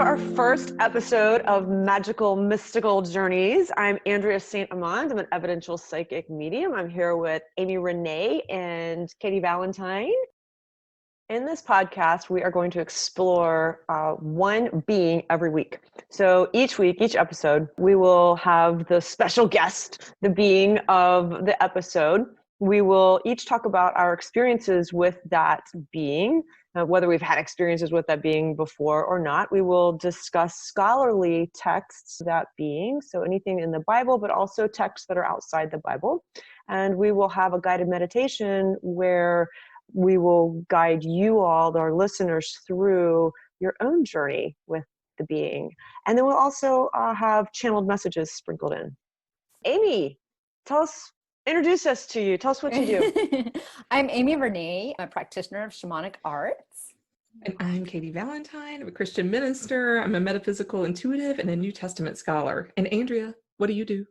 our first episode of Magical Mystical Journeys. I'm Andrea St. Amand. I'm an evidential psychic medium. I'm here with Amy Renee and Katy Valentine. In this podcast, we are going to explore one being every week. So each week, each episode, we will have the special guest, the being of the episode. We will each talk about our experiences with that being, whether we've had experiences with that being before or not. We will discuss scholarly texts of that being, so anything in the Bible, but also texts that are outside the Bible. And we will have a guided meditation where we will guide you all, our listeners, through your own journey with the being. And then we'll also have channeled messages sprinkled in. Amy, introduce us to you. Tell us what you do. I'm Amy Renee, a practitioner of shamanic arts. And I'm Katy Valentine. I'm a Christian minister. I'm a metaphysical intuitive and a New Testament scholar. And Andrea, what do you do?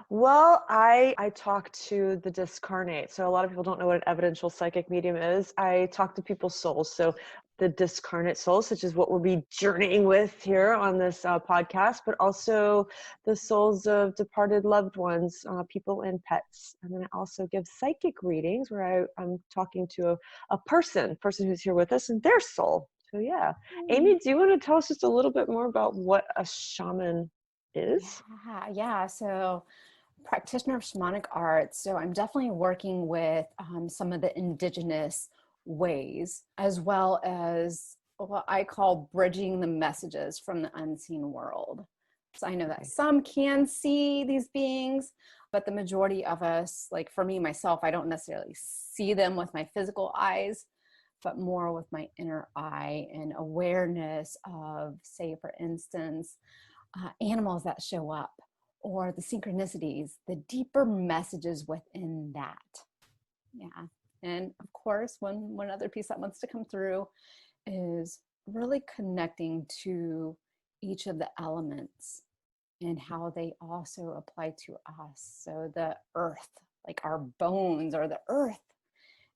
Well, I talk to the discarnate. So a lot of people don't know what an evidential psychic medium is. I talk to people's souls. So the discarnate souls, which is what we'll be journeying with here on this podcast, but also the souls of departed loved ones, people and pets. And then I also give psychic readings where I'm talking to a person who's here with us and their soul. So yeah. Amy, do you want to tell us just a little bit more about what a shaman is? Yeah. So practitioner of shamanic arts. So I'm definitely working with some of the indigenous ways, as well as what I call bridging the messages from the unseen world. So I know that some can see these beings, but the majority of us, like for me, myself, I don't necessarily see them with my physical eyes, but more with my inner eye and awareness of, say, for instance, animals that show up, or the synchronicities, the deeper messages within that. Yeah. And of course, one other piece that wants to come through is really connecting to each of the elements and how they also apply to us. So the earth, like our bones are the earth,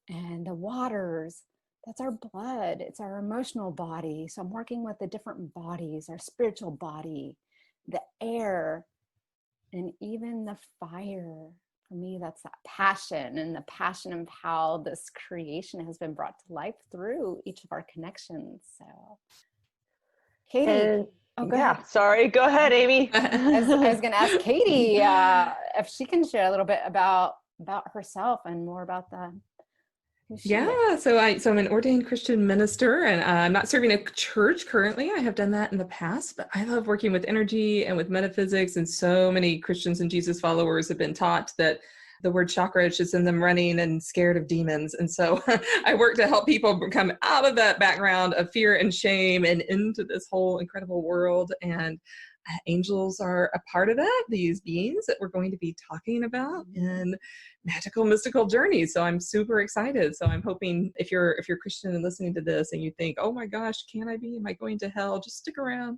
and the waters, that's our blood, it's our emotional body. So I'm working with the different bodies, our spiritual body, the air, and even the fire. For me, that's that passion, and the passion of how this creation has been brought to life through each of our connections. So, Katy. Go ahead, Amy. I was going to ask Katy if she can share a little bit about herself and more about who she is. So I'm an ordained Christian minister, and I'm not serving a church currently. I have done that in the past, but I love working with energy and with metaphysics. And so many Christians and Jesus followers have been taught that the word chakra should send them running and scared of demons. And so I work to help people come out of that background of fear and shame and into this whole incredible world. And angels are a part of that, these beings that we're going to be talking about in magical mystical journeys. So I'm super excited. So I'm hoping if you're Christian and listening to this and you think, oh my gosh, am I going to hell? Just stick around.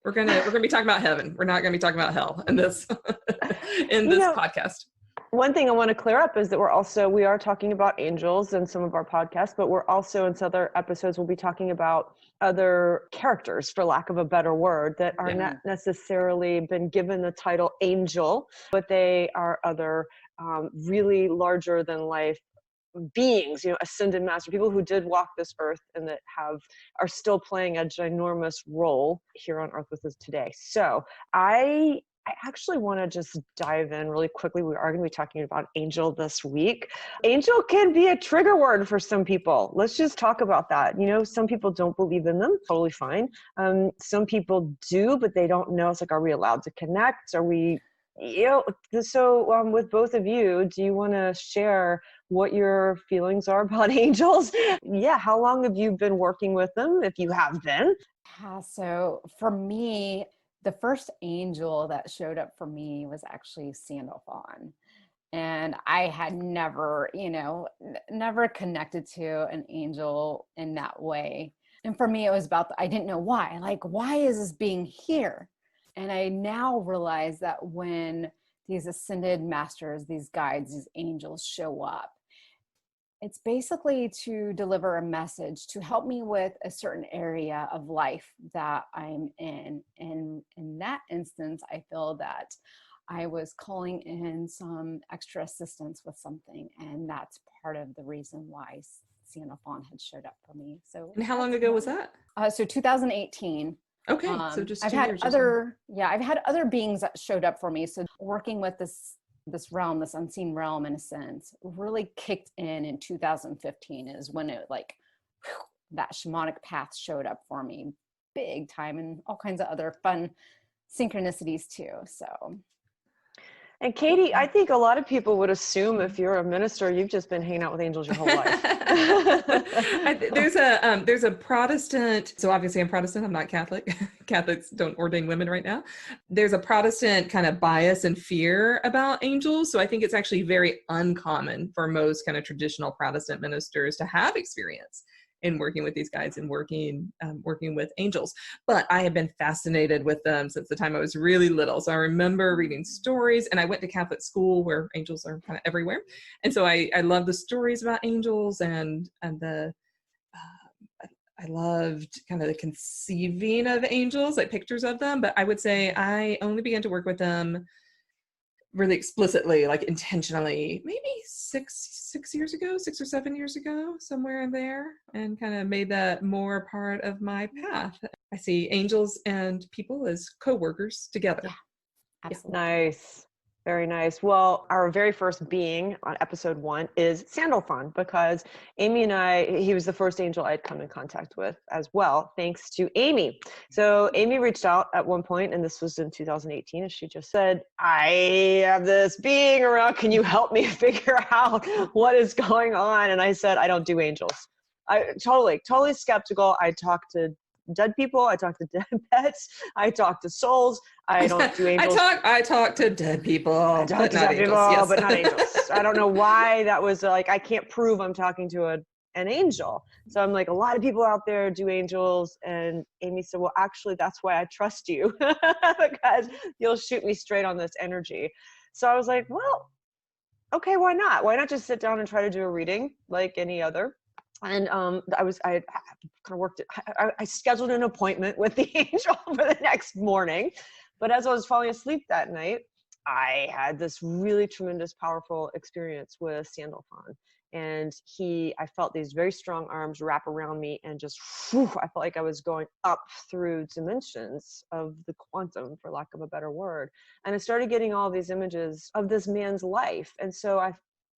We're gonna be talking about heaven. We're not gonna be talking about hell in this podcast. One thing I want to clear up is that we are talking about angels in some of our podcasts, but we're also in some other episodes, we'll be talking about other characters, for lack of a better word, that are not necessarily been given the title angel, but they are other really larger than life beings, ascended master, people who did walk this earth and that are still playing a ginormous role here on earth with us today. So I actually want to just dive in really quickly. We are going to be talking about angel this week. Angel can be a trigger word for some people. Let's just talk about that. Some people don't believe in them. Totally fine. Some people do, but they don't know. It's like, are we allowed to connect? Are we, so with both of you, do you want to share what your feelings are about angels? Yeah. How long have you been working with them, if you have been? So for me, the first angel that showed up for me was actually Sandalphon. And I had never connected to an angel in that way. And for me, it was about, I didn't know why. Like, why is this being here? And I now realize that when these ascended masters, these guides, these angels show up, It's basically to deliver a message to help me with a certain area of life that I'm in. And in that instance, I feel that I was calling in some extra assistance with something. And that's part of the reason why Sandalphon had showed up for me. So And how long ago was that? So 2018. Okay, so just I've 2 had years or so. I've had other beings that showed up for me. So working with this realm, this unseen realm, in a sense, really kicked in 2015 is when it like that shamanic path showed up for me big time, and all kinds of other fun synchronicities too. So. And Katy, I think a lot of people would assume if you're a minister, you've just been hanging out with angels your whole life. There's a Protestant, so obviously I'm Protestant, I'm not Catholic. Catholics don't ordain women right now. There's a Protestant kind of bias and fear about angels. So I think it's actually very uncommon for most kind of traditional Protestant ministers to have experience in working with these guys and working with angels. But I have been fascinated with them since the time I was really little. So I remember reading stories, and I went to Catholic school where angels are kind of everywhere. And so I love the stories about angels, and I loved kind of the conceiving of angels, like pictures of them. But I would say I only began to work with them really explicitly, like intentionally, maybe 6 or 7 years ago, somewhere in there, and kind of made that more part of my path. I see angels and people as co-workers together. Yeah, absolutely. Nice. Very nice. Well, our very first being on episode 1 is Sandalphon, because Amy and he was the first angel I'd come in contact with as well, thanks to Amy. So Amy reached out at one point, and this was in 2018, and she just said, I have this being around. Can you help me figure out what is going on? And I said, I don't do angels. I totally skeptical. I talk to dead people. I talk to dead pets. I talk to souls. I don't do angels. I talk to dead people, but not angels. I don't know why that was like, I can't prove I'm talking to an angel. So I'm like, a lot of people out there do angels. And Amy said, well, actually, that's why I trust you, because you'll shoot me straight on this energy. So I was like, well, okay, why not? Why not just sit down and try to do a reading like any other? And I kind of worked it. I scheduled an appointment with the angel for the next morning. But as I was falling asleep that night, I had this really tremendous, powerful experience with Sandalphon. And I felt these very strong arms wrap around me, and just, I felt like I was going up through dimensions of the quantum, for lack of a better word. And I started getting all these images of this man's life. And so I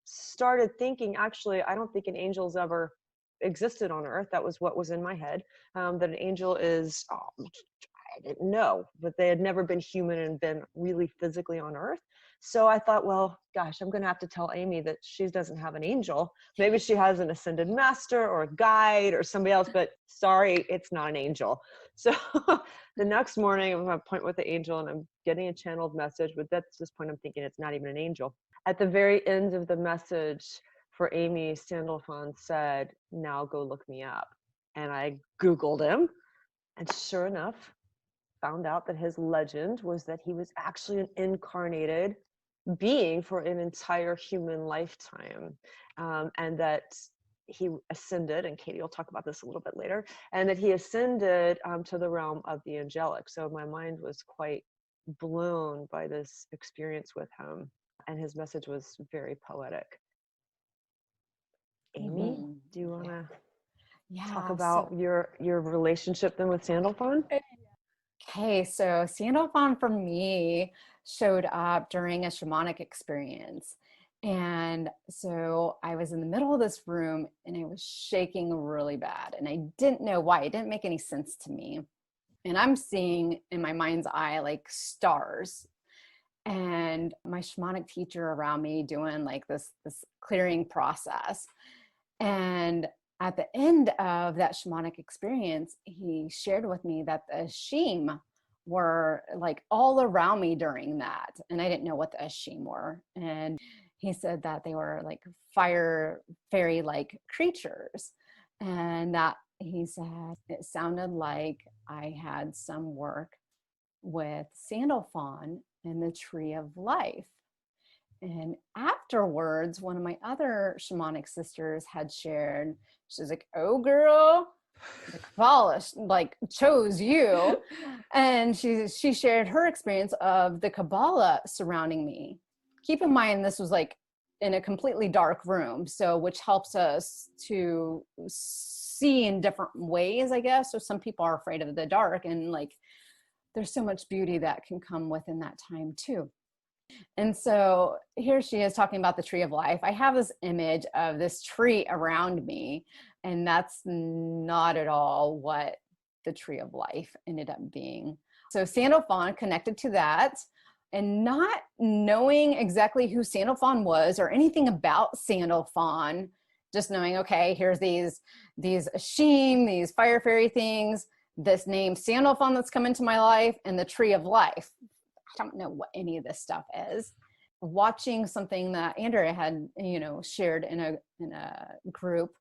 started thinking, actually, I don't think an angel's ever existed on earth. That was what was in my head, that an angel is, I didn't know, but they had never been human and been really physically on earth. So I thought, well, gosh, I'm going to have to tell Amy that she doesn't have an angel. Maybe she has an ascended master or a guide or somebody else, but sorry, it's not an angel. So the next morning, I'm at a point with the angel, and I'm getting a channeled message, but at this point, I'm thinking it's not even an angel. At the very end of the message for Amy, Sandalphon said, now go look me up. And I Googled him, and sure enough, found out that his legend was that he was actually an incarnated being for an entire human lifetime, and that he ascended, and Katy will talk about this a little bit later, and that he ascended to the realm of the angelic. So my mind was quite blown by this experience with him, and his message was very poetic. Amy, do you want to talk about your relationship then with Sandalphon? Okay, so Sandalphon for me showed up during a shamanic experience. And so I was in the middle of this room, and I was shaking really bad, and I didn't know why. It didn't make any sense to me. And I'm seeing in my mind's eye like stars, and my shamanic teacher around me doing like this clearing process. And at the end of that shamanic experience, he shared with me that the Ashim were like all around me during that. And I didn't know what the Ashim were. And he said that they were like fire fairy-like creatures. And that he said it sounded like I had some work with Sandalphon and the tree of life. And afterwards, one of my other shamanic sisters had shared, she's like, oh girl, the Kabbalah like chose you. And she shared her experience of the Kabbalah surrounding me. Keep in mind, this was like in a completely dark room, so which helps us to see in different ways, I guess. So some people are afraid of the dark, and like there's so much beauty that can come within that time too. And so here she is talking about the tree of life. I have this image of this tree around me, and that's not at all what the tree of life ended up being. So Sandalphon connected to that, and not knowing exactly who Sandalphon was or anything about Sandalphon, just knowing, okay, here's these Ashim, these fire fairy things, this name Sandalphon that's come into my life, and the tree of life. I don't know what any of this stuff is. Watching something that Andrea had, shared in a group,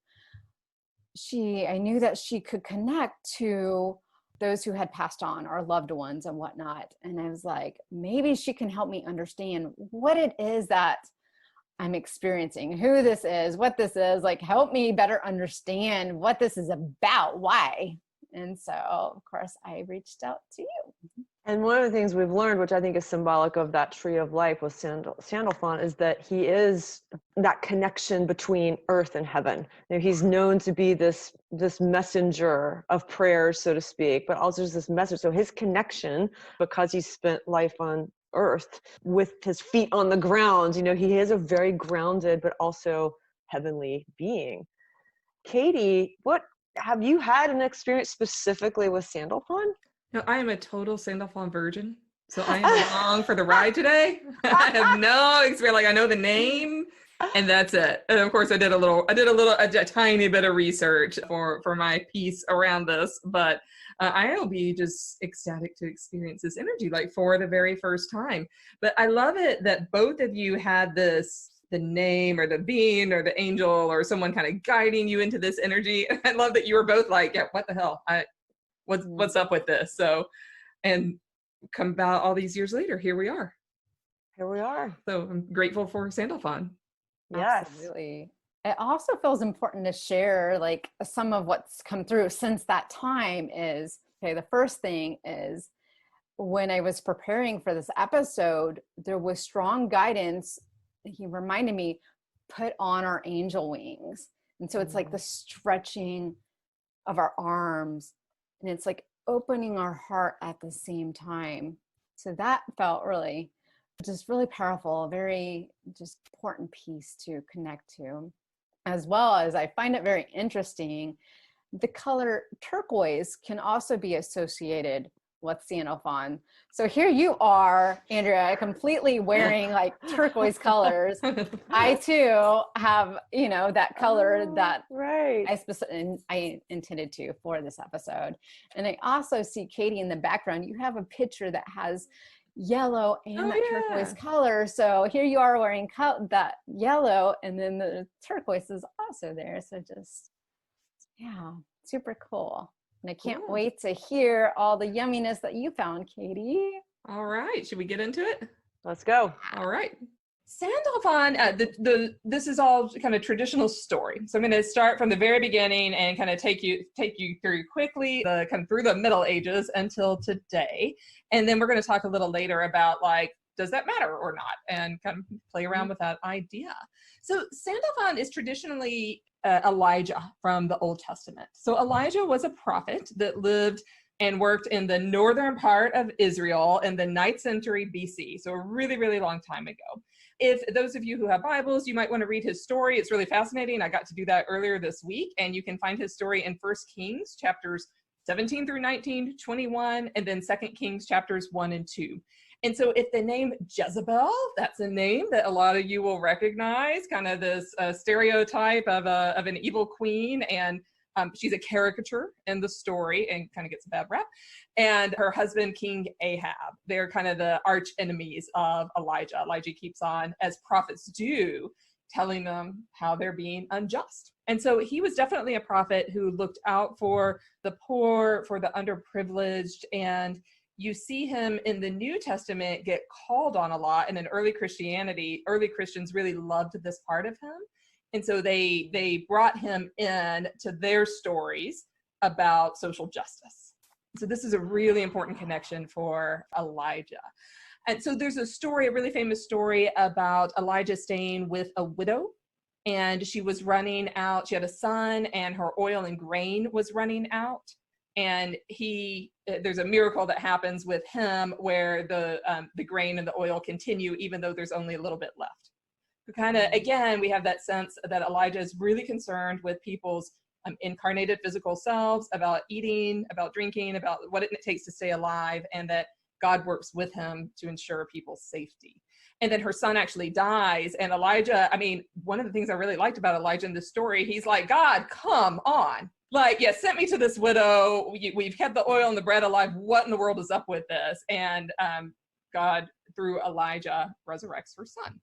I knew that she could connect to those who had passed on, our loved ones and whatnot. And I was like, maybe she can help me understand what it is that I'm experiencing, who this is, what this is, like help me better understand what this is about, why. And so, of course, I reached out to you. And one of the things we've learned, which I think is symbolic of that tree of life with Sandalphon, is that he is that connection between earth and heaven. He's known to be this messenger of prayers, so to speak, but also this message. So his connection, because he spent life on earth with his feet on the ground, he is a very grounded but also heavenly being. Katy, what have you had an experience specifically with Sandalphon? No, I am a total Sandalphon virgin. So I am along for the ride today. I have no experience. Like I know the name and that's it. And of course I did a tiny bit of research for my piece around this, but I'll be just ecstatic to experience this energy like for the very first time. But I love it that both of you had the name or the being or the angel or someone kind of guiding you into this energy. I love that you were both like, yeah, what the hell? What's up with this? So, and come about all these years later, here we are. So I'm grateful for Sandalphon. Yes. Absolutely. It also feels important to share like some of what's come through since that time is, okay, the first thing is when I was preparing for this episode, there was strong guidance. He reminded me, put on our angel wings. And so it's like the stretching of our arms, and it's like opening our heart at the same time. So that felt really powerful, very just important piece to connect to. As well as I find it very interesting, the color turquoise can also be associated with Sandalphon. So here you are, Andrea, completely wearing like turquoise colors. I too have, that color that right. I intended to for this episode. And I also see Katy in the background. You have a picture that has yellow and turquoise color. So here you are wearing that yellow, and then the turquoise is also there. So just, yeah, super cool. And I can't wait to hear all the yumminess that you found, Katy. All right. Should we get into it? Let's go. All right. Sandalphon, this is all kind of traditional story. So I'm going to start from the very beginning and kind of take you through quickly through the Middle Ages until today. And then we're going to talk a little later about like, does that matter or not? And kind of play around with that idea. So Sandalphon is traditionally Elijah from the Old Testament. So Elijah was a prophet that lived and worked in the northern part of Israel in the 9th century BC. So a really, really long time ago. If those of you who have Bibles, you might want to read his story. It's really fascinating. I got to do that earlier this week, and you can find his story in 1 Kings chapters 17 through 19, 21, and then 2 Kings chapters 1 and 2. And so if the name Jezebel, that's a name that a lot of you will recognize, kind of this stereotype of an evil queen, and she's a caricature in the story and kind of gets a bad rap. And her husband, King Ahab, they're kind of the arch enemies of Elijah. Elijah keeps on, as prophets do, telling them how they're being unjust. And so he was definitely a prophet who looked out for the poor, for the underprivileged, and you see him in the New Testament get called on a lot. And in early Christianity, early Christians really loved this part of him. And so they brought him in to their stories about social justice. So this is a really important connection for Elijah. And so there's a story, a really famous story about Elijah staying with a widow, and she was running out. She had a son, and her oil and grain was running out. And there's a miracle that happens with him where the grain and the oil continue, even though there's only a little bit left. So kind of, again, we have that sense that Elijah is really concerned with people's incarnated physical selves, about eating, about drinking, about what it takes to stay alive, and that God works with him to ensure people's safety. And then her son actually dies. And Elijah, I mean, one of the things I really liked about Elijah in this story, he's like, God, come on. Like, yeah, sent me to this widow. We've kept the oil and the bread alive. What in the world is up with this? And God, through Elijah, resurrects her son.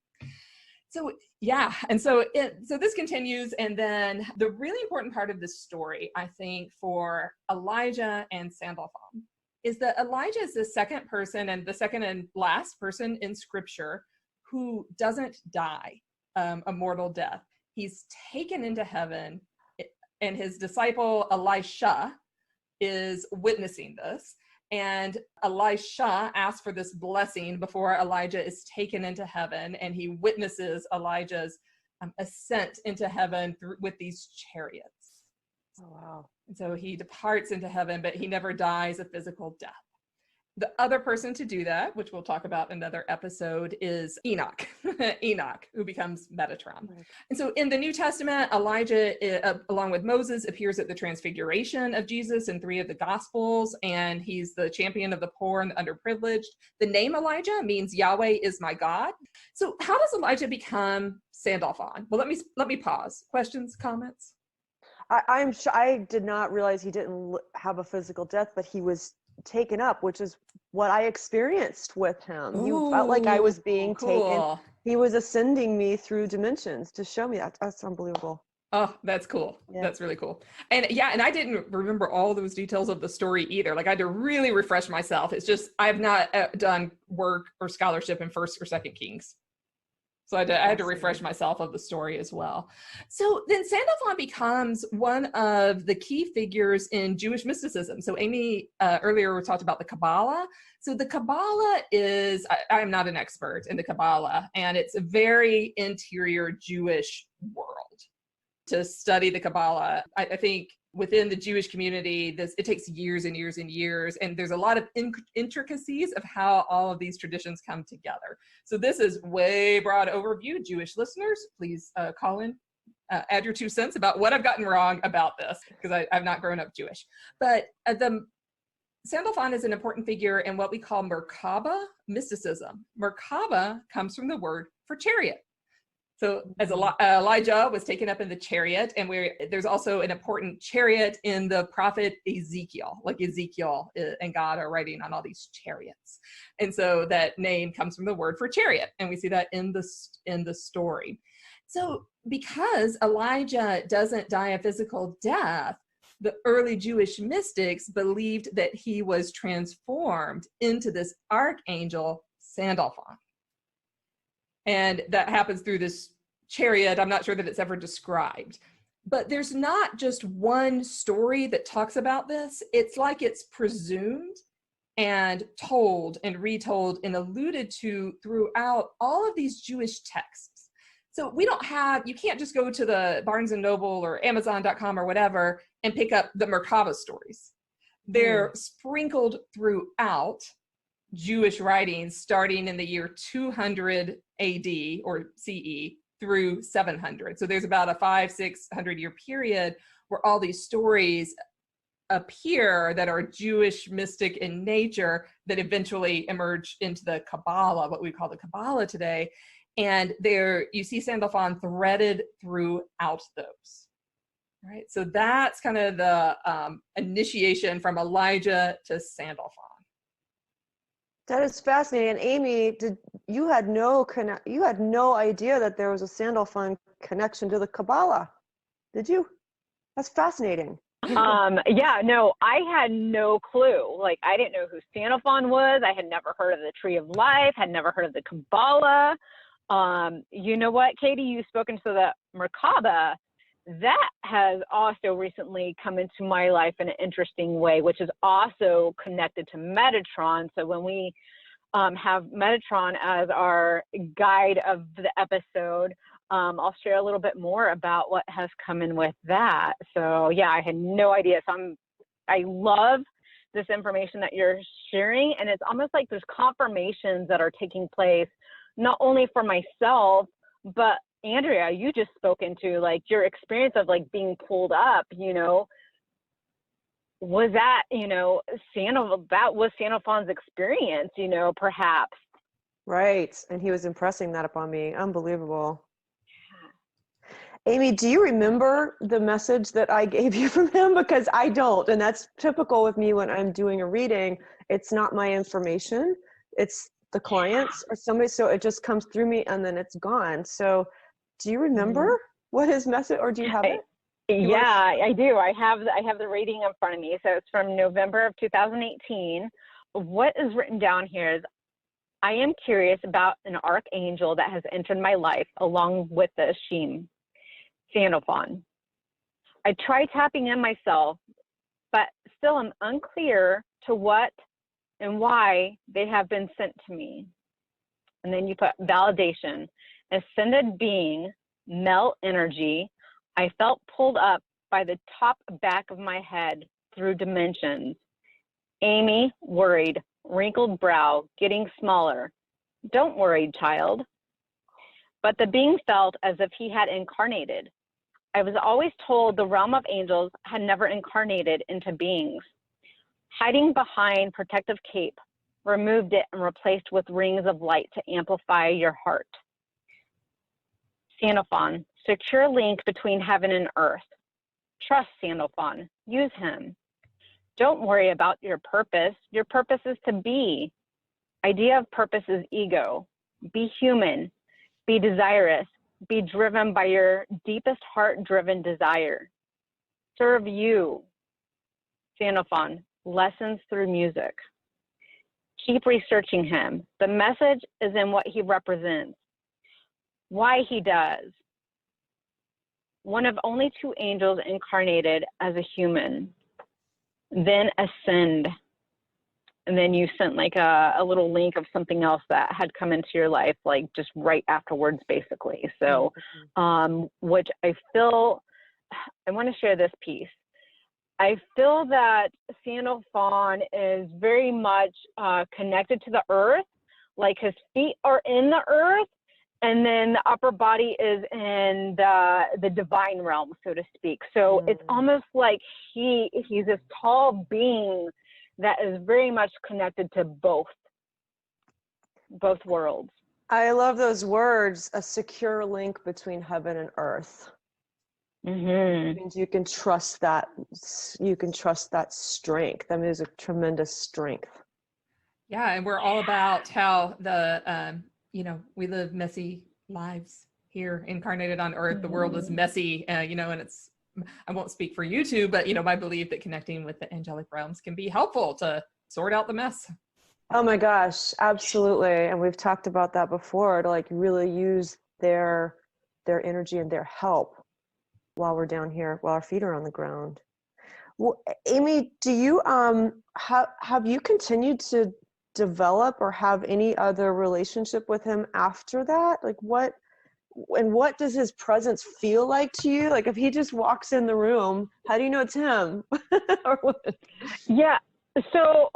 So, yeah. And so this continues. And then the really important part of this story, I think, for Elijah and Sandalphon, is that Elijah is the second person and the second and last person in scripture who doesn't die a mortal death. He's taken into heaven, and his disciple Elisha is witnessing this. And Elisha asks for this blessing before Elijah is taken into heaven, and he witnesses Elijah's ascent into heaven with these chariots. Oh, wow. And so he departs into heaven, but he never dies a physical death. The other person to do that, which we'll talk about in another episode, is Enoch, who becomes Metatron. Right. And so in the New Testament, Elijah, along with Moses, appears at the transfiguration of Jesus in 3 of the Gospels, and he's the champion of the poor and the underprivileged. The name Elijah means Yahweh is my God. So how does Elijah become Sandalphon? Well, let me pause. Questions, comments? I'm sure I did not realize he didn't have a physical death, but he was taken up, which is what I experienced with him. He felt like I was being taken. He was ascending me through dimensions to show me that. That's unbelievable. Oh, that's cool. Yeah. That's really cool. And yeah, and I didn't remember all those details of the story either. Like I had to really refresh myself. It's just, I have not done work or scholarship in 1st or 2nd Kings. So I had to refresh myself of the story as well. So then Sandalphon becomes one of the key figures in Jewish mysticism. So Amy earlier talked about the Kabbalah. So the Kabbalah is, I'm not an expert in the Kabbalah, and it's a very interior Jewish world. To study the Kabbalah, I think within the Jewish community, it takes years and years and years, and there's a lot of intricacies of how all of these traditions come together. So this is way broad overview. Jewish listeners, please call in, add your 2 cents about what I've gotten wrong about this, because I've not grown up Jewish. But the Sandalphon is an important figure in what we call Merkaba mysticism. Merkaba comes from the word for chariot. So as Elijah was taken up in the chariot, and there's also an important chariot in the prophet Ezekiel, like Ezekiel and God are riding on all these chariots. And so that name comes from the word for chariot, and we see that in the story. So because Elijah doesn't die a physical death, the early Jewish mystics believed that he was transformed into this archangel Sandalphon. And that happens through this chariot. I'm not sure that it's ever described. But there's not just one story that talks about this. It's like it's presumed and told and retold and alluded to throughout all of these Jewish texts. So you can't just go to the Barnes & Noble or Amazon.com or whatever and pick up the Merkaba stories. They're sprinkled throughout Jewish writings starting in the year 200 AD or CE through 700. So there's about a 500-600 year period where all these stories appear that are Jewish mystic in nature that eventually emerge into the Kabbalah, what we call the Kabbalah today. And there you see Sandalphon threaded throughout those. Right? So that's kind of the initiation from Elijah to Sandalphon. That is fascinating. And Amy, you had no idea that there was a Sandalphon connection to the Kabbalah, did you? That's fascinating. Yeah, no, I had no clue. Like, I didn't know who Sandalphon was. I had never heard of the Tree of Life, had never heard of the Kabbalah. You know what, Katy, you've spoken to the Merkaba. That has also recently come into my life in an interesting way, which is also connected to Metatron. So when we have Metatron as our guide of the episode, I'll share a little bit more about what has come in with that. So yeah, I had no idea. So I love this information that you're sharing, and it's almost like there's confirmations that are taking place, not only for myself, but Andrea, you just spoke into like your experience of like being pulled up, you know, was that, you know, that was Sandalphon's experience, you know, perhaps. Right. And he was impressing that upon me. Unbelievable. Amy, do you remember the message that I gave you from him? Because I don't. And that's typical with me when I'm doing a reading. It's not my information. It's the client's or somebody. So it just comes through me and then it's gone. So do you remember what his message, or do you have it? Yeah, I do. I have the reading in front of me. So it's from November of 2018. What is written down here is, I am curious about an archangel that has entered my life along with the Ashim, Sandalphon. I tried tapping in myself, but still am unclear to what and why they have been sent to me. And then you put validation, ascended being, male energy. I felt pulled up by the top back of my head through dimensions. Amy, worried, wrinkled brow, getting smaller. Don't worry, child. But the being felt as if he had incarnated. I was always told the realm of angels had never incarnated into beings. Hiding behind protective cape, removed it and replaced with rings of light to amplify your heart. Sandalphon, secure link between heaven and earth. Trust Sandalphon, use him. Don't worry about your purpose. Your purpose is to be. Idea of purpose is ego. Be human, be desirous, be driven by your deepest heart-driven desire. Serve you. Sandalphon, lessons through music. Keep researching him. The message is in what he represents. Why he does. One of only 2 angels incarnated as a human. Then ascend. And then you sent like a little link of something else that had come into your life, like just right afterwards, basically. So, which I feel, I want to share this piece. I feel that Sandalphon is very much connected to the earth, like his feet are in the earth, and then the upper body is in the divine realm, so to speak. So it's almost like he's this tall being that is very much connected to both worlds. I love those words, a secure link between heaven and earth. It means you can trust that. You can trust that strength. That is a tremendous strength. Yeah, and we're all about how the you know, we live messy lives here, incarnated on earth. The world is messy, you know, and it's, I won't speak for you two, but you know, my belief that connecting with the angelic realms can be helpful to sort out the mess. Oh my gosh, absolutely. And we've talked about that before, to like really use their energy and their help while we're down here, while our feet are on the ground. Well, Amy, do you have you continued to develop or have any other relationship with him after that? Like what does his presence feel like to you? Like if he just walks in the room, how do you know it's him? Or what? Yeah. So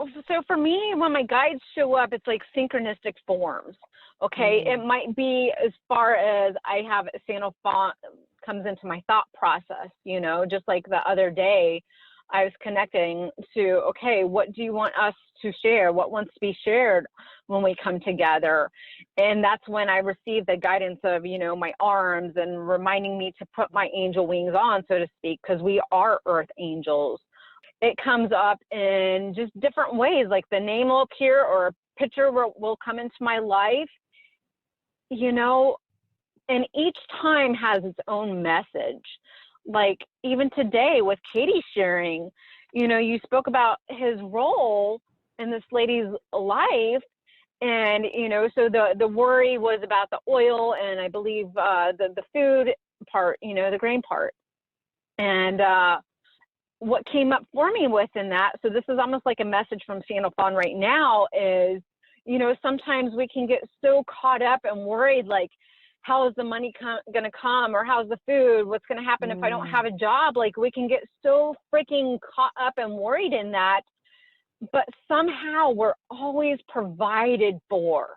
for me, when my guides show up, it's like synchronistic forms. Okay. It might be as far as I have Sandalphon comes into my thought process, you know, just like the other day I was connecting to, okay, what do you want us to share? What wants to be shared when we come together? And that's when I received the guidance of, you know, my arms and reminding me to put my angel wings on, so to speak, because we are earth angels. It comes up in just different ways, like the name will appear or a picture will come into my life, you know, and each time has its own message. like even today with Katy sharing, you know, you spoke about his role in this lady's life. And, you know, so the worry was about the oil and I believe the food part, you know, the grain part. And what came up for me within that, so this is almost like a message from Sandalphon right now, is, you know, sometimes we can get so caught up and worried, like, how is the money going to come, or how's the food, what's going to happen if I don't have a job? Like, we can get so freaking caught up and worried in that, but somehow we're always provided for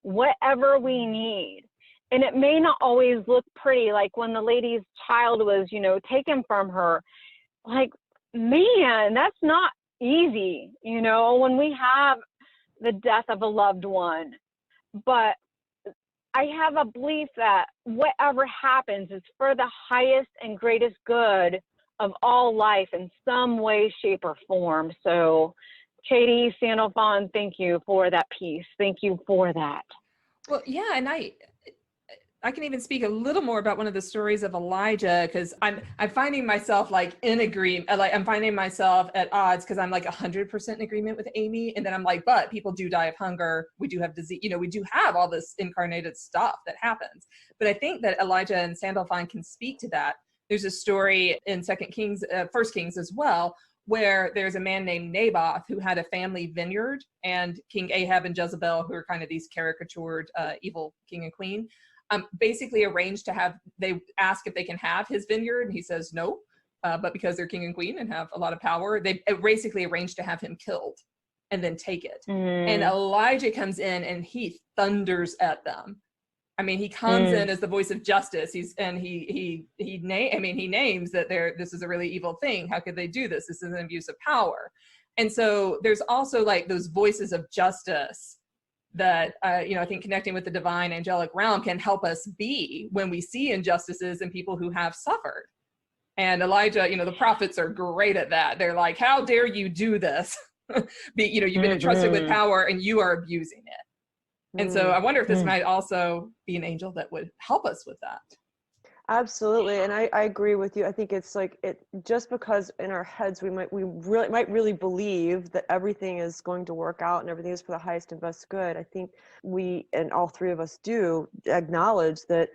whatever we need. And it may not always look pretty, like when the lady's child was, you know, taken from her. Like, man, that's not easy, you know, when we have the death of a loved one. But I have a belief that whatever happens is for the highest and greatest good of all life in some way, shape, or form. So, Katy, Sandalphon, thank you for that piece. Thank you for that. Well, yeah, and I can even speak a little more about one of the stories of Elijah, because I'm finding myself like in agreement, like I'm finding myself at odds, because I'm like 100% in agreement with Amy, and then I'm like, but people do die of hunger, we do have disease, you know, we do have all this incarnated stuff that happens. But I think that Elijah and Sandalphon can speak to that. There's a story in First Kings as well, where there's a man named Naboth who had a family vineyard, and King Ahab and Jezebel, who are kind of these caricatured evil king and queen, basically arranged to have, they ask if they can have his vineyard, and he says no, but because they're king and queen and have a lot of power, they basically arranged to have him killed and then take it. And Elijah comes in and he thunders at them. I mean, he comes in as the voice of justice. He names that this is a really evil thing. How could they do this? This is an abuse of power. And so there's also like those voices of justice that, you know, I think connecting with the divine angelic realm can help us be when we see injustices and people who have suffered. And Elijah, you know, the prophets are great at that. They're like, how dare you do this? You know, you've been entrusted with power and you are abusing it. And so I wonder if this might also be an angel that would help us with that. Absolutely. And I agree with you. I think it's like just because in our heads we might really believe that everything is going to work out and everything is for the highest and best good. I think we, and all three of us do, acknowledge that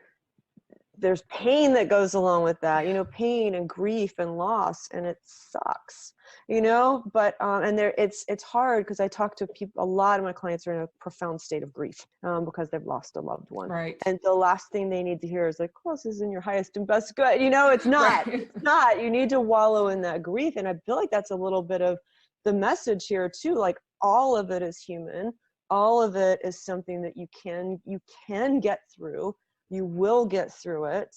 there's pain that goes along with that, you know, pain and grief and loss, and it sucks, you know, but and it's hard, because I talk to people, a lot of my clients are in a profound state of grief because they've lost a loved one, right? And the last thing they need to hear is like, oh, this is in your highest and best good, you know. It's not. Right. It's not. You need to wallow in that grief, and I feel like that's a little bit of the message here too. Like, all of it is human, all of it is something that you can get through. You will get through it,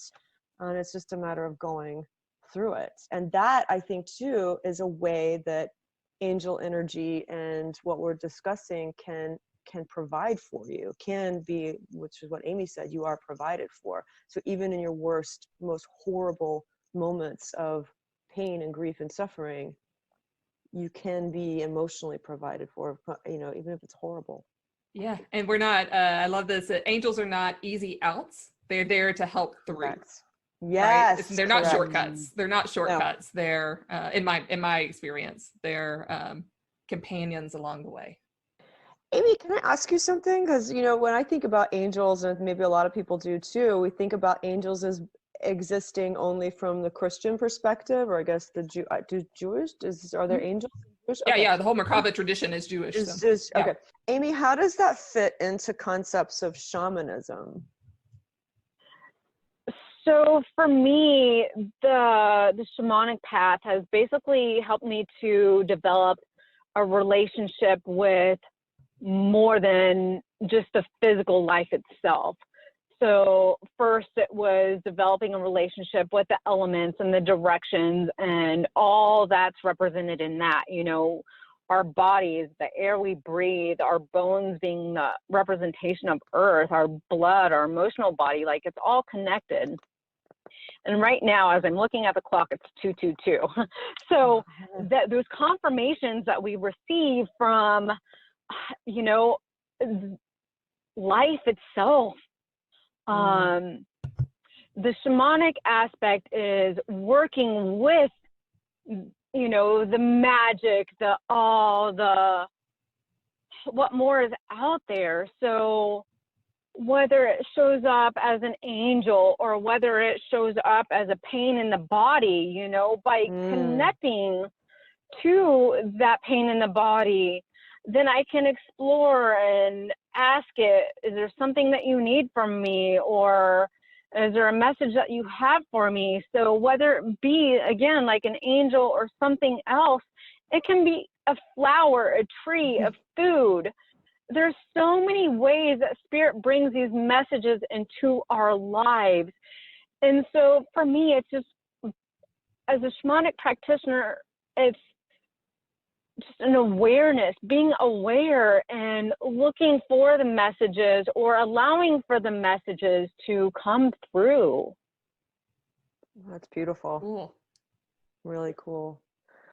and it's just a matter of going through it. And that, I think too, is a way that angel energy and what we're discussing can provide for you, can be, which is what Amy said, you are provided for. So even in your worst, most horrible moments of pain and grief and suffering, you can be emotionally provided for, you know, even if it's horrible. Yeah, and we're not, I love this, angels are not easy outs. They're there to help through. Correct. Yes. Right? They're not shortcuts. They're not shortcuts. No. They're, in my experience, they're companions along the way. Amy, can I ask you something? Because, you know, when I think about angels, and maybe a lot of people do too, we think about angels as existing only from the Christian perspective, or I guess are there angels? Yeah, the whole Merkaba tradition is Jewish. Okay. Amy, how does that fit into concepts of shamanism? So for me, the shamanic path has basically helped me to develop a relationship with more than just the physical life itself. So first it was developing a relationship with the elements and the directions and all that's represented in that, you know, our bodies, the air we breathe, our bones being the representation of earth, our blood, our emotional body, like it's all connected. And right now, as I'm looking at the clock, it's 2:22. So those confirmations that we receive from, you know, life itself, the shamanic aspect is working with, you know, the magic, what more is out there. So whether it shows up as an angel or whether it shows up as a pain in the body, you know, by connecting to that pain in the body, then I can explore and ask it, is there something that you need from me? Or is there a message that you have for me? So whether it be, again, like an angel or something else, it can be a flower, a tree, a food. There's so many ways that Spirit brings these messages into our lives. And so for me, it's just, as a shamanic practitioner, it's just an awareness, being aware and looking for the messages or allowing for the messages to come through. That's beautiful. Cool. Really cool.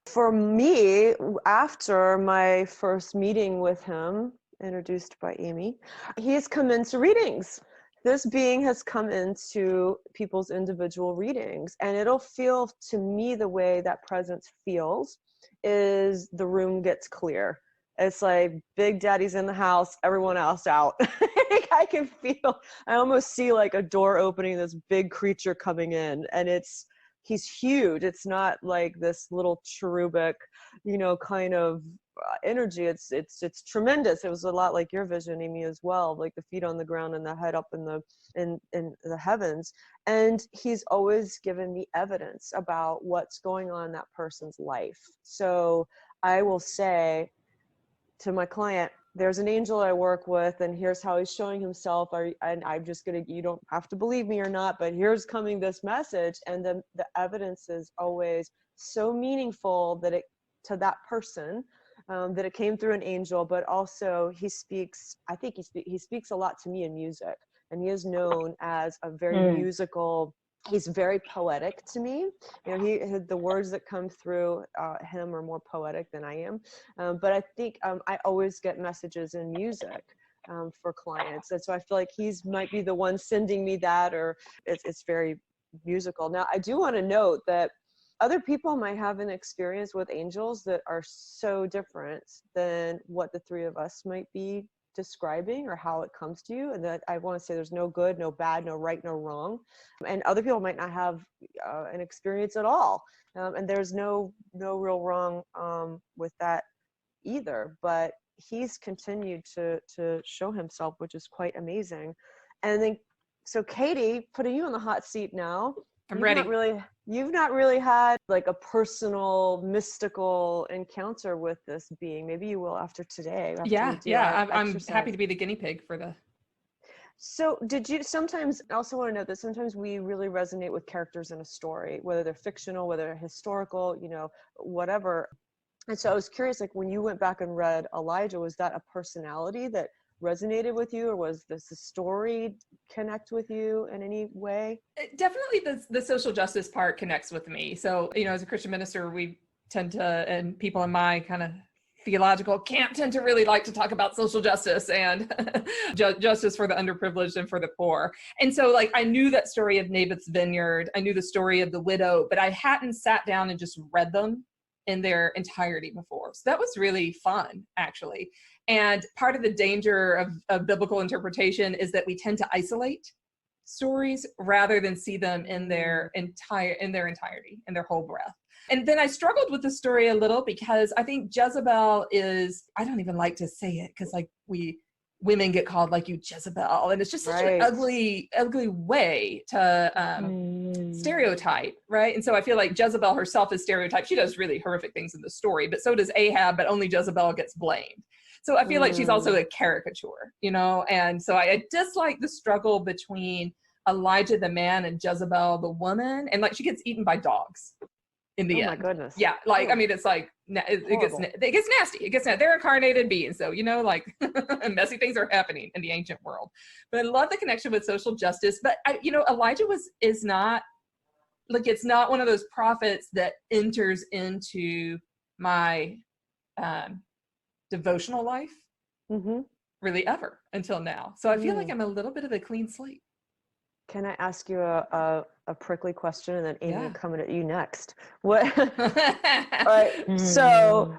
For me, after my first meeting with him, introduced by Amy, he's come into readings. This being has come into people's individual readings, and it'll feel to me the way that presence feels is the room gets clear. It's like Big Daddy's in the house, everyone else out. I can feel, I almost see like a door opening, this big creature coming in, and he's huge. It's not like this little cherubic, you know, kind of energy. It's tremendous. It was a lot like your vision, Amy, as well, like the feet on the ground and the head up in the heavens. And he's always given me evidence about what's going on in that person's life. So I will say to my client, there's an angel I work with, and here's how he's showing himself. And I'm just gonna, you don't have to believe me or not, but here's coming this message. And then the evidence is always so meaningful that it, to that person, that it came through an angel, but also he speaks, I think he speaks a lot to me in music, and he is known as a very musical, he's very poetic to me. You know, the words that come through him are more poetic than I am. But I think I always get messages in music for clients. And so I feel like he's might be the one sending me that, or it's very musical. Now, I do want to note that other people might have an experience with angels that are so different than what the three of us might be describing or how it comes to you. And that I want to say there's no good, no bad, no right, no wrong. And other people might not have an experience at all. And there's no real wrong with that either. But he's continued to show himself, which is quite amazing. And then, so Katy, putting you on the hot seat now. I'm ready. You've not really had like a personal mystical encounter with this being. Maybe you will after today. I'm happy to be the guinea pig for the. So did you sometimes, I also want to know that sometimes we really resonate with characters in a story, whether they're fictional, whether they're historical, you know, whatever. And so I was curious, like when you went back and read Elijah, was that a personality that resonated with you, or was this a story connect with you in any way? Definitely the social justice part connects with me. So, you know, as a Christian minister, we tend to, and people in my kind of theological camp tend to really like to talk about social justice and justice for the underprivileged and for the poor. And so like, I knew that story of Naboth's vineyard. I knew the story of the widow, but I hadn't sat down and just read them in their entirety before. So that was really fun, actually. And part of the danger of biblical interpretation is that we tend to isolate stories rather than see them in their entirety, in their whole breadth. And then I struggled with the story a little because I think Jezebel is, I don't even like to say it because like women get called like you Jezebel, and it's just such an ugly way to stereotype, right? And so I feel like Jezebel herself is stereotyped. She does really horrific things in the story, but so does Ahab, but only Jezebel gets blamed. So I feel like she's also a caricature, you know? And so I dislike the struggle between Elijah the man and Jezebel the woman, and like she gets eaten by dogs in the end. Oh my goodness. Yeah, like I mean, it's like it gets nasty. It gets nasty. They're incarnated beings, so you know, like messy things are happening in the ancient world. But I love the connection with social justice. But you know, Elijah is not like, it's not one of those prophets that enters into my devotional life really ever until now. So I feel like I'm a little bit of a clean slate. Can I ask you a prickly question, and then Amy, Yeah. coming at you next? What? All right. So,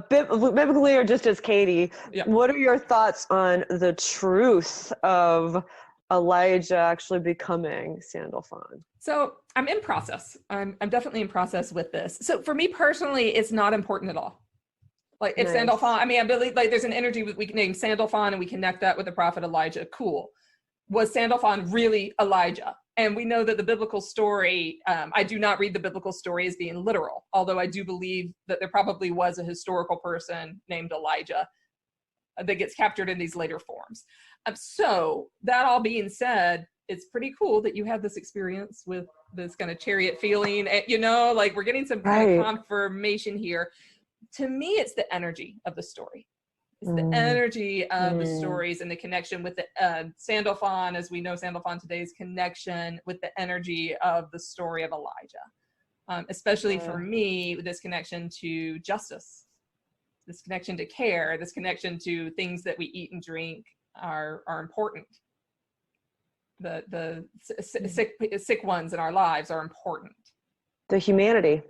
biblically, or just as Katy, Yeah. what are your thoughts on the truth of Elijah actually becoming Sandalphon? So I'm in process. I'm definitely in process with this. So for me personally, it's not important at all. Like if Nice. Sandalphon, I mean, I believe like there's an energy we can name Sandalphon and we connect that with the prophet Elijah. Cool. Was Sandalphon really Elijah? And we know that the biblical story, I do not read the biblical story as being literal, although I do believe that there probably was a historical person named Elijah that gets captured in these later forms. So that all being said, it's pretty cool that you have this experience with this kind of chariot feeling, you know, like we're getting some kind of confirmation here. To me, it's the energy of the story. It's the energy of the stories and the connection with the Sandalphon, as we know Sandalphon today's connection with the energy of the story of Elijah. Especially for me, this connection to justice, this connection to care, this connection to things that we eat and drink are important. The sick ones in our lives are important. The humanity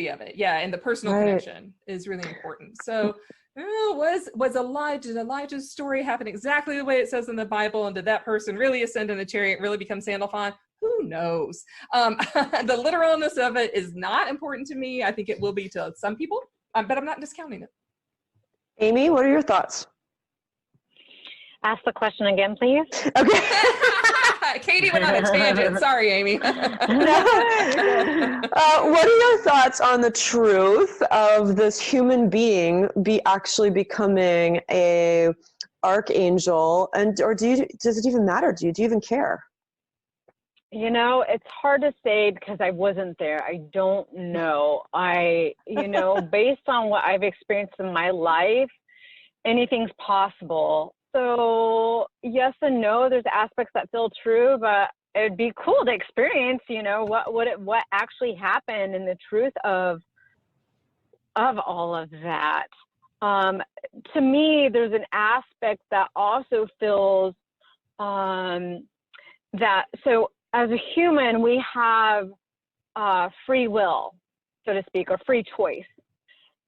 of it, yeah, and the personal connection is really important. So was Elijah's story happen exactly the way it says in the Bible, and did that person really ascend in the chariot, really become Sandalphon? Who knows? The literalness of it is not important to me. I think it will be to some people, but I'm not discounting it. Amy, what are your thoughts? Ask the question again, please. Okay. Katy went on a tangent. Sorry, Amy. What are your thoughts on the truth of this human being actually becoming a archangel, or does it even matter? Do you even care? You know, it's hard to say because I wasn't there. I don't know. Based on what I've experienced in my life, anything's possible. So yes and no, there's aspects that feel true, but it'd be cool to experience, what actually happened and the truth of all of that. To me, there's an aspect that also feels that, so as a human, we have free will, so to speak, or free choice.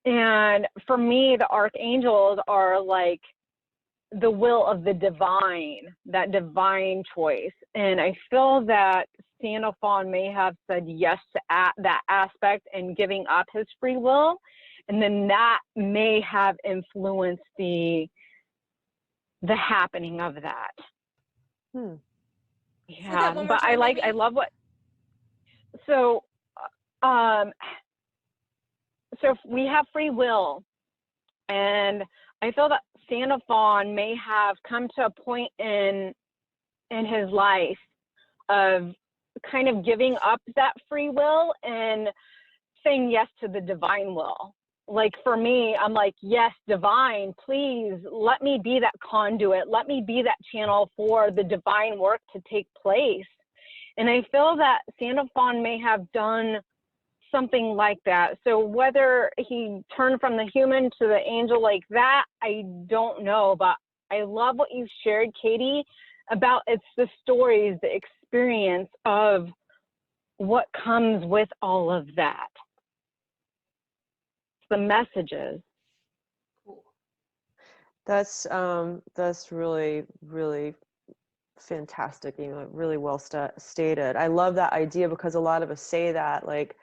And for me, the archangels are like the will of the divine, that divine choice. And I feel that Sandalphon may have said yes to that aspect and giving up his free will. And then that may have influenced the happening of that. Yeah, but I love what, so we have free will, and I feel that Sandalphon may have come to a point in his life of kind of giving up that free will and saying yes to the divine will. Like for me, I'm like, yes, divine, please let me be that conduit. Let me be that channel for the divine work to take place. And I feel that Sandalphon may have done something like that. So whether he turned from the human to the angel like that, I don't know. But I love what you shared, Katy, about it's the stories, the experience of what comes with all of that. The messages. That's really, really fantastic. Really well stated. I love that idea, because a lot of us say that, like,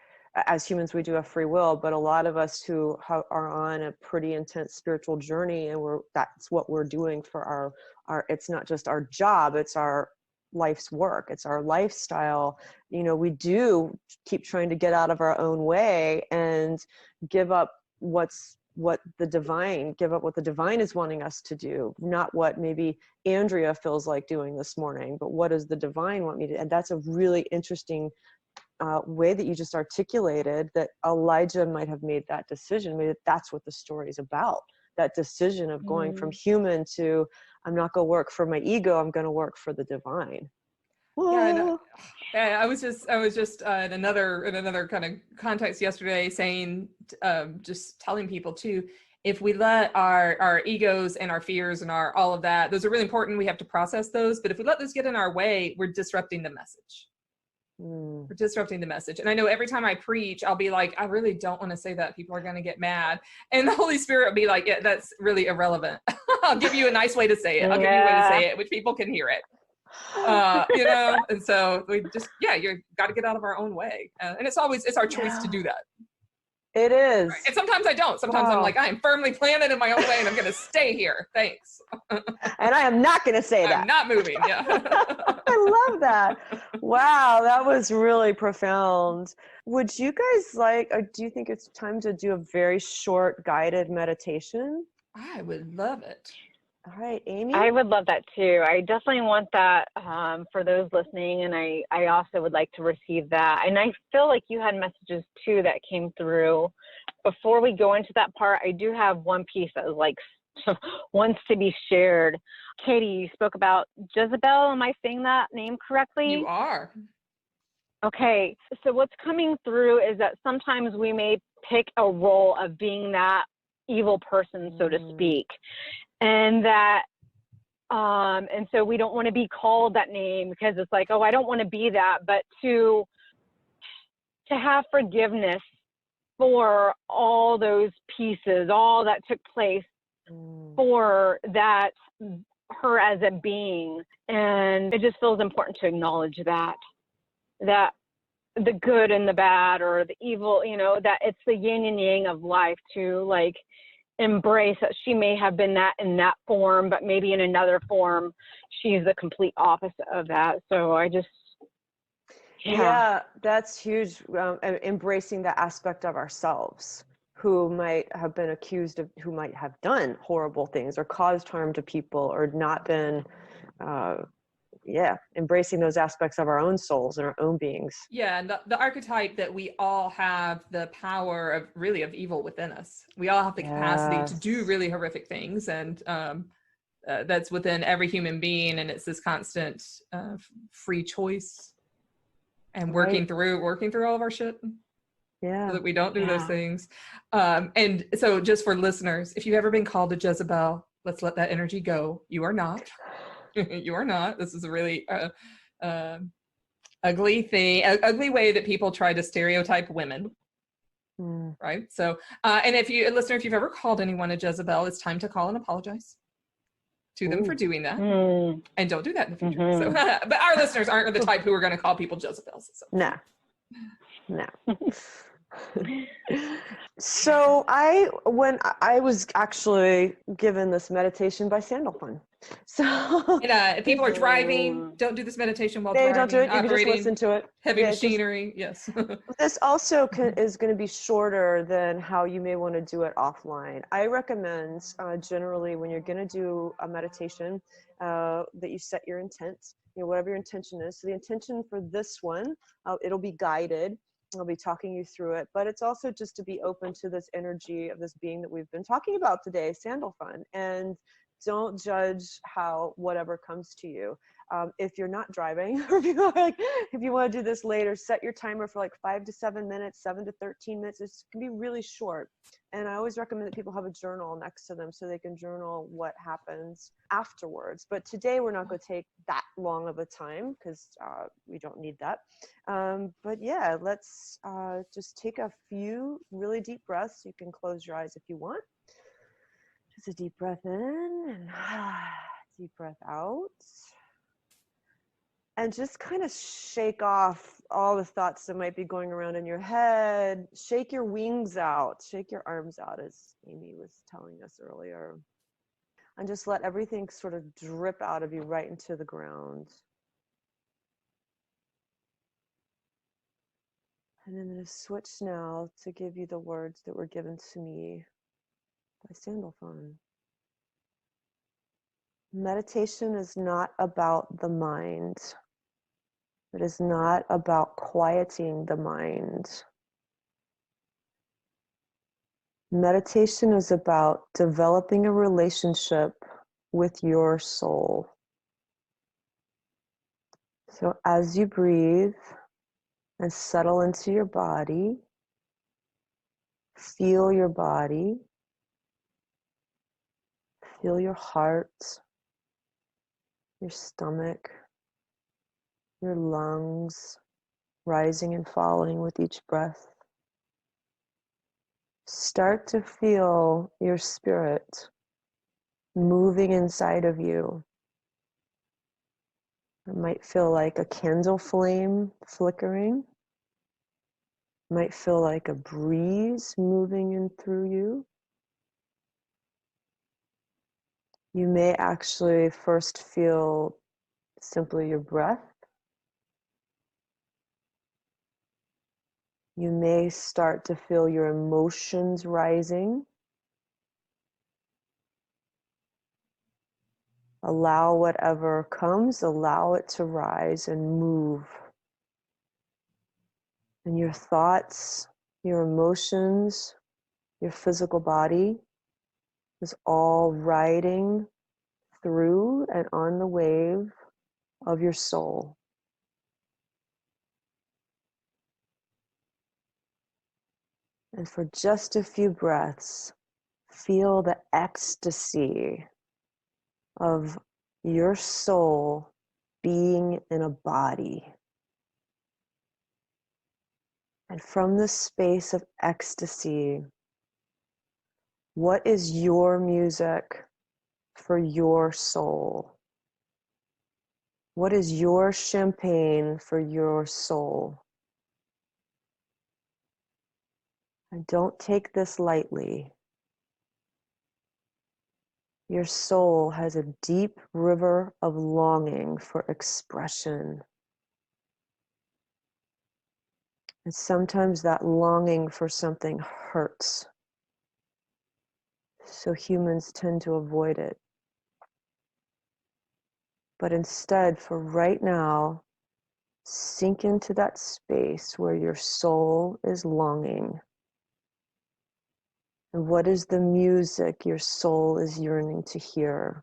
as humans, we do have free will, but a lot of us who are on a pretty intense spiritual journey, and that's what we're doing for our, it's not just our job, it's our life's work, it's our lifestyle. We do keep trying to get out of our own way and give up what the divine is wanting us to do, not what maybe Andrea feels like doing this morning, but what does the divine want me to. And that's a really interesting way that you just articulated, that Elijah might have made that decision. Maybe that's what the story is about, that decision of going from human to, I'm not going to work for my ego, I'm going to work for the divine. Yeah, I was just in another kind of context yesterday saying, just telling people too, if we let our egos and our fears and all of that, those are really important. We have to process those. But if we let those get in our way, we're disrupting the message. We're disrupting the message. And I know every time I preach, I'll be like, I really don't want to say that. People are going to get mad. And the Holy Spirit will be like, yeah, that's really irrelevant. I'll give you a nice way to say it. I'll give you a way to say it, which people can hear it. And so we just, you got to get out of our own way. And it's our choice to do that. It is. Right. And sometimes I don't. Sometimes I'm like, I am firmly planted in my own way and I'm going to stay here. Thanks. And I am not going to say that. I'm not moving. Yeah. I love that. Wow. That was really profound. Would you guys or do you think it's time to do a very short guided meditation? I would love it. All right, Amy? I would love that too. I definitely want that for those listening, and I also would like to receive that. And I feel like you had messages too that came through. Before we go into that part, I do have one piece that was like wants to be shared. Katy, you spoke about Jezebel. Am I saying that name correctly? You are. Okay, so what's coming through is that sometimes we may pick a role of being that evil person, so to speak. And that, and so we don't want to be called that name because it's like, oh, I don't want to be that, but to have forgiveness for all those pieces, all that took place for that, her as a being. And it just feels important to acknowledge that the good and the bad or the evil, that it's the yin and yang of life to like, embrace that she may have been that in that form, but maybe in another form, she's the complete opposite of that. So I just, that's huge. Embracing the aspect of ourselves who might have been accused of, who might have done horrible things or caused harm to people or not been, embracing those aspects of our own souls and our own beings. Yeah, and the archetype that we all have the power of evil within us. We all have the capacity to do really horrific things, and that's within every human being. And it's this constant free choice and working through all of our shit. Yeah, so that we don't do those things. And so, just for listeners, if you've ever been called a Jezebel, let's let that energy go. You are not. You are not. This is a really ugly thing, ugly way that people try to stereotype women. Right. So, and if you've ever called anyone a Jezebel, it's time to call and apologize to them for doing that. And don't do that in the future. So, but our listeners aren't the type who are going to call people Jezebels. So. No. So when I was actually given this meditation by Sandalphon. So if people are driving, don't do this meditation while driving. Don't do it. You can just listen to it. Heavy machinery. Yes. This also is going to be shorter than how you may want to do it offline. I recommend generally when you're going to do a meditation that you set your intent, whatever your intention is. So the intention for this one, it'll be guided. I'll be talking you through it, but it's also just to be open to this energy of this being that we've been talking about today, Sandalphon, and don't judge whatever comes to you. If you're not driving, or if you want to do this later, set your timer for like 5 to 7 minutes, 7 to 13 minutes. It can be really short. And I always recommend that people have a journal next to them so they can journal what happens afterwards. But today we're not going to take that long of a time because we don't need that. But yeah, let's just take a few really deep breaths. You can close your eyes if you want. Just a deep breath in and deep breath out. And just kind of shake off all the thoughts that might be going around in your head. Shake your wings out. Shake your arms out, as Amy was telling us earlier. And just let everything sort of drip out of you right into the ground. And I'm going to switch now to give you the words that were given to me by Sandalphon. Meditation is not about the mind. It is not about quieting the mind. Meditation is about developing a relationship with your soul. So as you breathe and settle into your body, feel your body. Feel your heart, your stomach, your lungs rising and falling with each breath. Start to feel your spirit moving inside of you. It might feel like a candle flame flickering. It might feel like a breeze moving in through you. You may actually first feel simply your breath. You may start to feel your emotions rising. Allow whatever comes, allow it to rise and move. And your thoughts, your emotions, your physical body is all riding through and on the wave of your soul. And for just a few breaths, feel the ecstasy of your soul being in a body. And from this space of ecstasy, what is your music for your soul? What is your champagne for your soul? And don't take this lightly. Your soul has a deep river of longing for expression. And sometimes that longing for something hurts. So humans tend to avoid it. But instead, for right now, sink into that space where your soul is longing. And what is the music your soul is yearning to hear?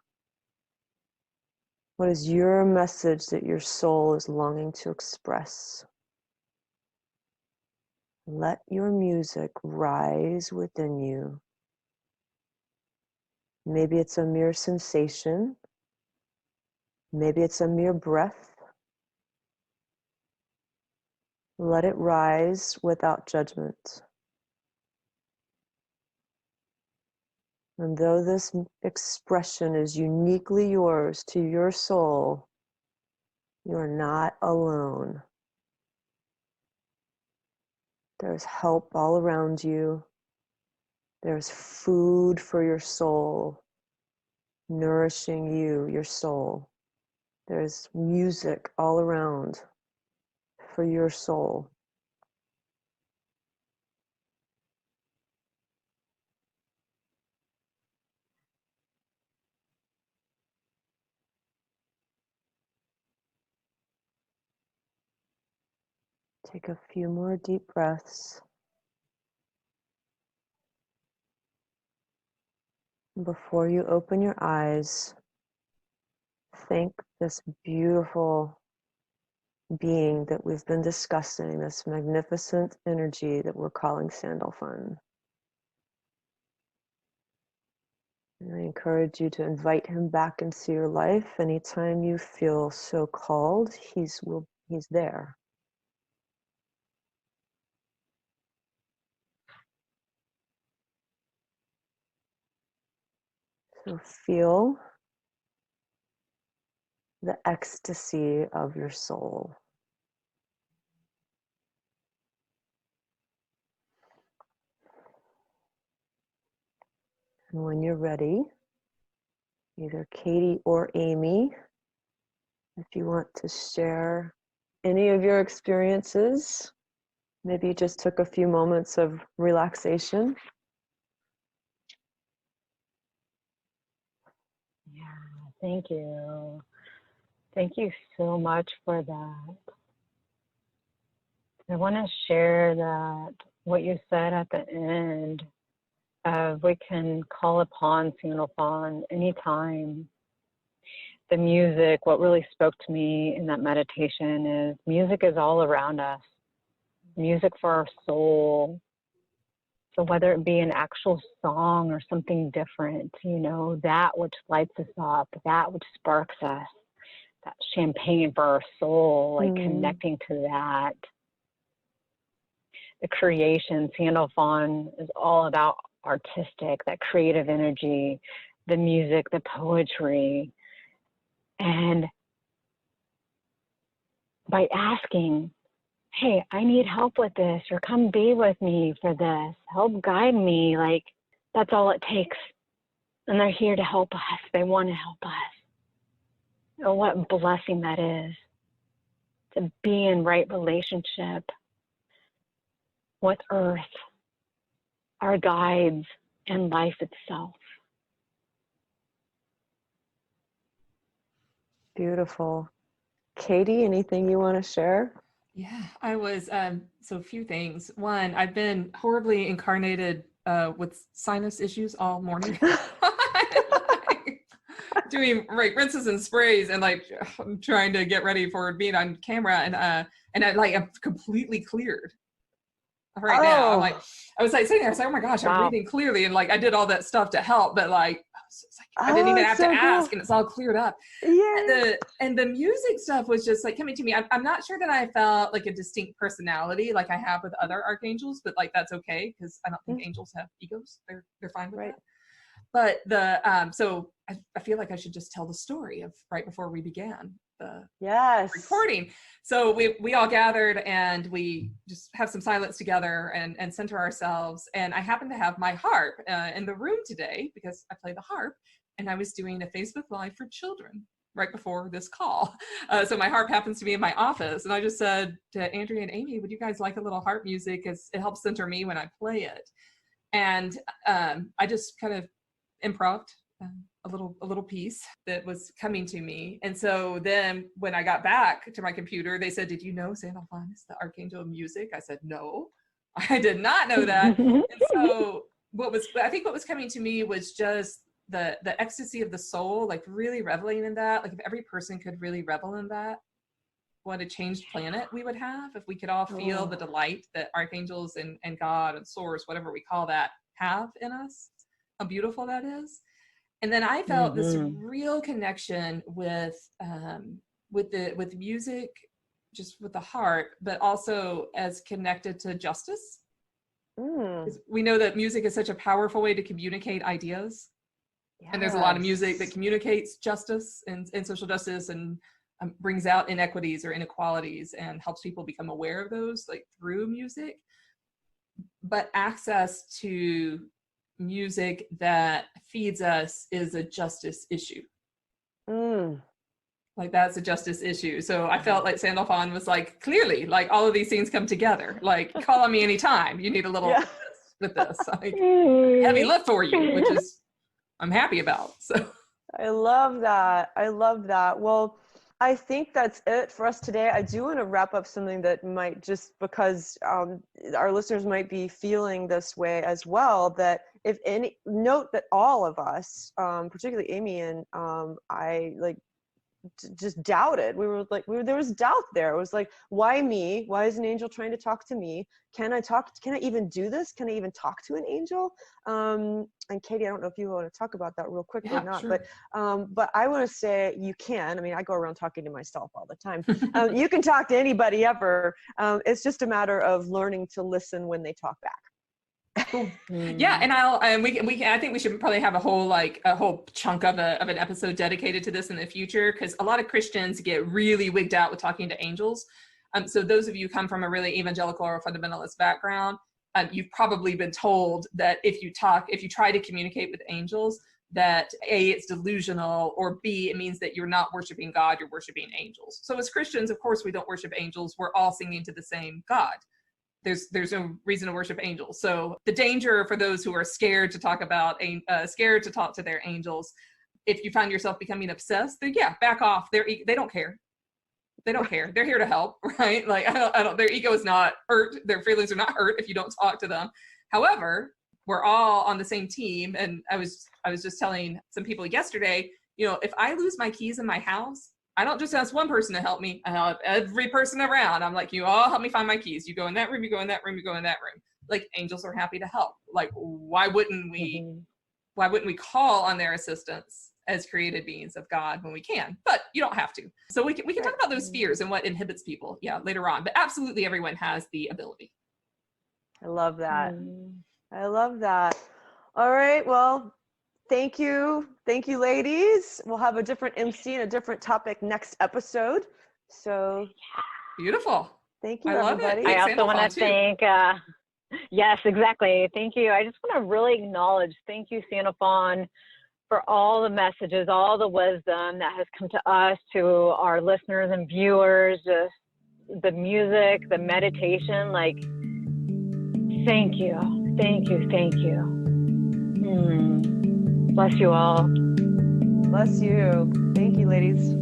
What is your message that your soul is longing to express? Let your music rise within you. Maybe it's a mere sensation. Maybe it's a mere breath. Let it rise without judgment. And though this expression is uniquely yours to your soul, you are not alone. There's help all around you. There's food for your soul, nourishing you, your soul. There's music all around for your soul. Take a few more deep breaths. Before you open your eyes, thank this beautiful being that we've been discussing, this magnificent energy that we're calling Sandalphon. And I encourage you to invite him back into your life anytime you feel so called. He's there. So feel the ecstasy of your soul. And when you're ready, either Katy or Amy, if you want to share any of your experiences, maybe you just took a few moments of relaxation. Yeah, thank you. Thank you so much for that. I want to share that what you said at the end of we can call upon Sandalphon anytime. The music, what really spoke to me in that meditation is music is all around us. Music for our soul, So whether it be an actual song or something different, you know, that which lights us up, that which sparks us, that champagne for our soul, like connecting to that. The creation, Sandalphon is all about artistic, that creative energy, the music, the poetry. And by asking, hey, I need help with this, or come be with me for this, help guide me, like that's all it takes. And they're here to help us. They want to help us. Oh, what a blessing that is to be in right relationship with Earth, our guides, and life itself. Beautiful. Katy, anything you want to share? Yeah, I was, so a few things. One, I've been horribly incarnated with sinus issues all morning. Doing rinses and sprays, and like I'm trying to get ready for being on camera, and I'm completely cleared right now. I'm like, I was like sitting there, I was like, oh my gosh, I'm breathing clearly, and like I did all that stuff to help, but like I didn't even have to ask, and it's all cleared up. Yeah. And the music stuff was just like coming to me. I'm not sure that I felt like a distinct personality like I have with other archangels, but like that's okay, because I don't think angels have egos. They're fine with that. But so I feel like I should just tell the story of right before we began the recording. So we all gathered, and we just have some silence together and center ourselves. And I happened to have my harp in the room today because I play the harp, and I was doing a Facebook Live for children right before this call. So my harp happens to be in my office, and I just said to Andrea and Amy, would you guys like a little harp music, because it helps center me when I play it. And I just kind of improv a little piece that was coming to me. And so then when I got back to my computer, they said, did you know Sandalphon is the archangel of music? I said, no, I did not know that. And so I think what was coming to me was just the ecstasy of the soul, like really reveling in that. Like if every person could really revel in that, what a changed planet we would have if we could all feel the delight that archangels and God and source, whatever we call that, have in us. How beautiful that is. And then I felt this real connection with music, just with the heart, but also as connected to justice. We know that music is such a powerful way to communicate ideas. And there's a lot of music that communicates justice and social justice, and brings out inequities or inequalities and helps people become aware of those, like through music. But access to music that feeds us is a justice issue. Like that's a justice issue. So I felt like Sandalphon was like, clearly, like all of these things come together. Like call on me anytime you need a little with this. Like heavy lift for you, which is I'm happy about. So I love that. I love that. Well, I think that's it for us today. I do want to wrap up something that might, just because our listeners might be feeling this way as well, that if any, note that all of us, particularly Amy and I, like just doubted. There was doubt there. It was like, why me? Why is an angel trying to talk to me? Can I even do this? Can I even talk to an angel? And Katy, I don't know if you want to talk about that real quick or not, sure. But I want to say you can. I mean, I go around talking to myself all the time. You can talk to anybody ever. It's just a matter of learning to listen when they talk back. Yeah, and I think we should probably have a whole chunk of an episode dedicated to this in the future, because a lot of Christians get really wigged out with talking to angels. So those of you who come from a really evangelical or fundamentalist background, you've probably been told that if you try to communicate with angels, that A, it's delusional, or B, it means that you're not worshiping God, you're worshiping angels. So as Christians, of course, we don't worship angels. We're all singing to the same God. There's no reason to worship angels. So the danger for those who are scared to talk to their angels, if you find yourself becoming obsessed, then back off. They don't care. They don't care. They're here to help, right? Like their ego is not hurt. Their feelings are not hurt if you don't talk to them. However, we're all on the same team. And I was just telling some people yesterday, if I lose my keys in my house, I don't just ask one person to help me. I help every person around. I'm like, you all help me find my keys. You go in that room, you go in that room, you go in that room. like angels are happy to help. Like, why wouldn't we call on their assistance as created beings of God when we can? But you don't have to. So we can talk about those fears and what inhibits people, later on. But absolutely everyone has the ability. I love that. I love that. All right. Well, thank you. Thank you, ladies. We'll have a different MC and a different topic next episode. So beautiful. Thank you, I love everybody. it. I also want to thank, yes, exactly. Thank you. I just want to really acknowledge, thank you, Sandalphon, for all the messages, all the wisdom that has come to us, to our listeners and viewers, just the music, the meditation, like, thank you. Thank you. Thank you. Bless you all. Bless you. Thank you, ladies.